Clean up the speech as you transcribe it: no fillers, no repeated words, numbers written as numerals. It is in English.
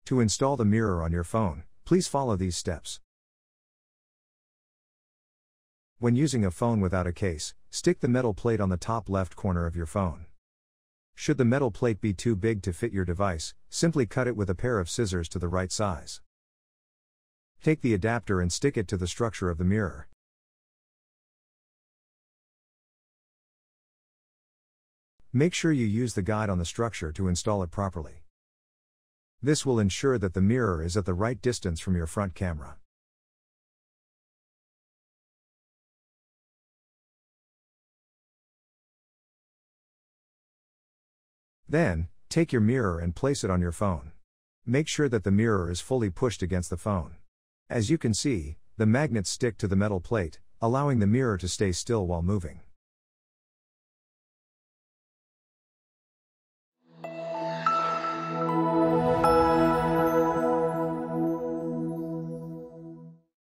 To install the mirror on your phone, please follow these steps. When using a phone without a case, stick the metal plate on the top left corner of your phone. Should the metal plate be too big to fit your device, simply cut it with a pair of scissors to the right size. Take the adapter and stick it to the structure of the mirror. Make sure you use the guide on the structure to install it properly. This will ensure that the mirror is at the right distance from your front camera. Then, take your mirror and place it on your phone. Make sure that the mirror is fully pushed against the phone. As you can see, the magnets stick to the metal plate, allowing the mirror to stay still while moving.